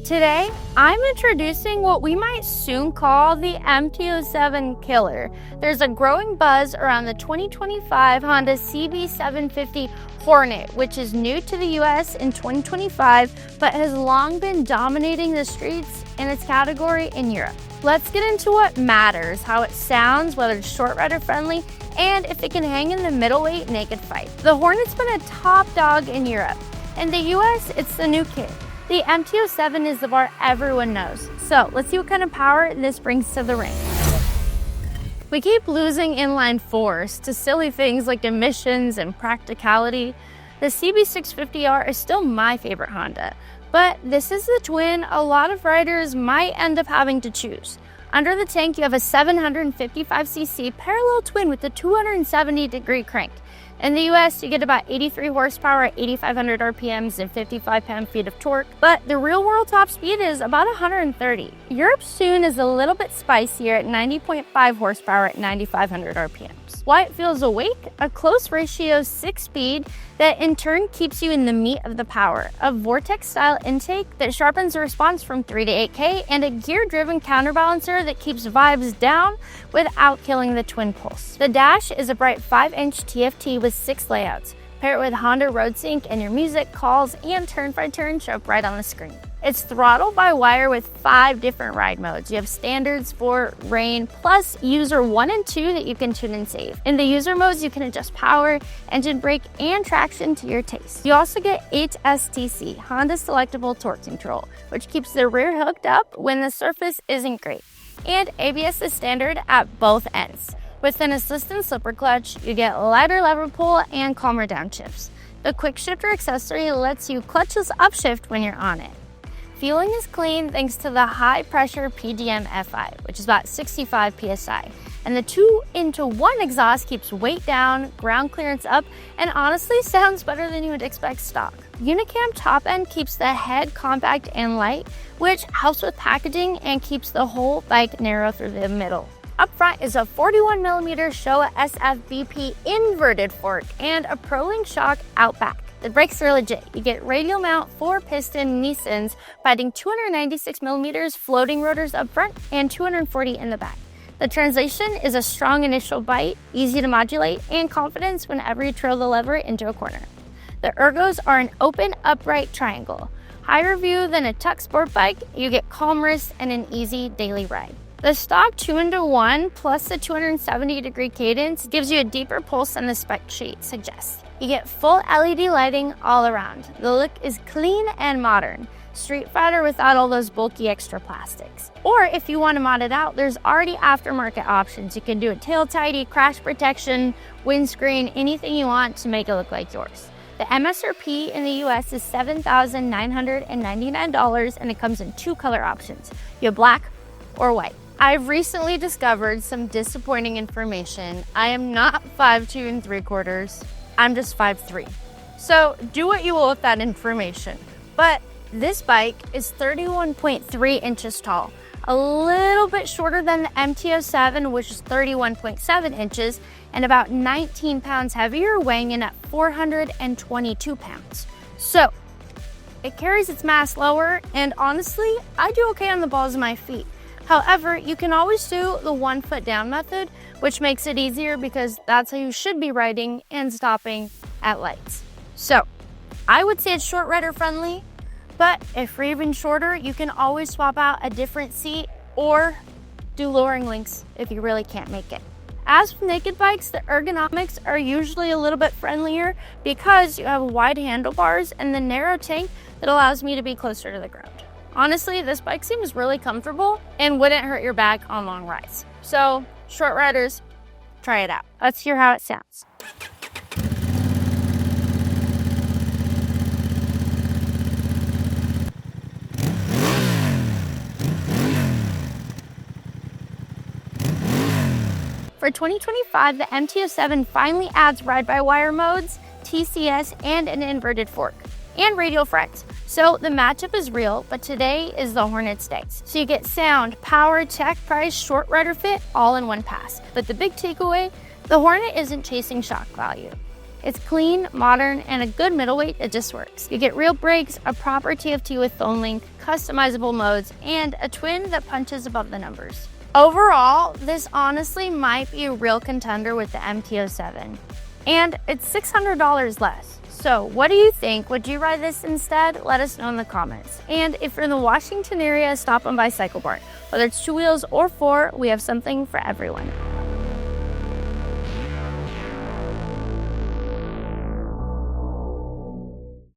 Today, I'm introducing what we might soon call the MT-07 killer. There's a growing buzz around the 2025 Honda CB750 Hornet, which is new to the US in 2025, but has long been dominating the streets in its category in Europe. Let's get into what matters, how it sounds, whether it's short rider friendly, and if it can hang in the middleweight naked fight. The Hornet's been a top dog in Europe. In the US, it's the new kid. The MT-07 is the bar everyone knows. So let's see what kind of power this brings to the ring. We keep losing inline fours to silly things like emissions and practicality. The CB650R is still my favorite Honda, but this is the twin a lot of riders might end up having to choose. Under the tank, you have a 755cc parallel twin with a 270-degree crank. In the US, you get about 83 horsepower at 8,500 RPMs and 55 pound-feet of torque, but the real-world top speed is about 130. Europe's tune is a little bit spicier at 90.5 horsepower at 9,500 RPMs. Why it feels awake? A close ratio 6-speed that in turn keeps you in the meat of the power. A Vortex-style intake that sharpens the response from 3 to 8K, and a gear-driven counterbalancer that keeps vibes down without killing the twin pulse. The dash is a bright 5-inch TFT with 6 layouts. Pair it with Honda Road Sync and your music, calls, and turn-by-turn show up right on the screen. It's throttle-by-wire with 5 different ride modes. You have standard, sport, rain, plus user 1 and 2 that you can tune and save. In the user modes, you can adjust power, engine brake, and traction to your taste. You also get HSTC, Honda Selectable Torque Control, which keeps the rear hooked up when the surface isn't great. And ABS is standard at both ends. With an assistant slipper clutch, you get lighter lever pull and calmer downshifts. The quickshifter accessory lets you clutchless upshift when you're on it. Fueling is clean thanks to the high-pressure PDM FI, which is about 65 psi. And the 2-into-1 exhaust keeps weight down, ground clearance up, and honestly sounds better than you would expect stock. Unicam top end keeps the head compact and light, which helps with packaging and keeps the whole bike narrow through the middle. Up front is a 41mm Showa SFF-BP inverted fork and a ProLink shock out back. The brakes are legit. You get radial mount 4-piston Nissins fighting 296mm floating rotors up front and 240 in the back. The translation is a strong initial bite, easy to modulate, and confidence whenever you trail the lever into a corner. The ergos are an open upright triangle. Higher view than a tuck sport bike, you get calm wrist and an easy daily ride. The stock 2-into-1 plus the 270-degree cadence gives you a deeper pulse than the spec sheet suggests. You get full LED lighting all around. The look is clean and modern. Street fighter without all those bulky extra plastics. Or if you want to mod it out, there's already aftermarket options. You can do a tail tidy, crash protection, windscreen, anything you want to make it look like yours. The MSRP in the US is $7,999 and it comes in 2 color options. You have black or white. I've recently discovered some disappointing information. I am not 5'2 3/4. I'm just 5'3". So do what you will with that information. But this bike is 31.3 inches tall, a little bit shorter than the MT-07, which is 31.7 inches, and about 19 pounds heavier, weighing in at 422 pounds. So it carries its mass lower, and honestly, I do okay on the balls of my feet. However, you can always do the 1 foot down method, which makes it easier because that's how you should be riding and stopping at lights. So I would say it's short rider friendly, but if you're even shorter, you can always swap out a different seat or do lowering links if you really can't make it. As with naked bikes, the ergonomics are usually a little bit friendlier because you have wide handlebars and the narrow tank that allows me to be closer to the ground. Honestly, this bike seems really comfortable and wouldn't hurt your back on long rides. So, short riders, try it out. Let's hear how it sounds. For 2025, the MT-07 finally adds ride-by-wire modes, TCS, and an inverted fork, and radial frets. So the matchup is real, but today is the Hornet's day. So you get sound, power, tech, price, short rider fit, all in one pass. But the big takeaway, the Hornet isn't chasing shock value. It's clean, modern, and a good middleweight that just works. You get real brakes, a proper TFT with phone link, customizable modes, and a twin that punches above the numbers. Overall, this honestly might be a real contender with the MT-07. And it's $600 less. So what do you think? Would you ride this instead? Let us know in the comments. And if you're in the Washington area, stop on by Cycle Barn. Whether it's 2 wheels or 4, we have something for everyone.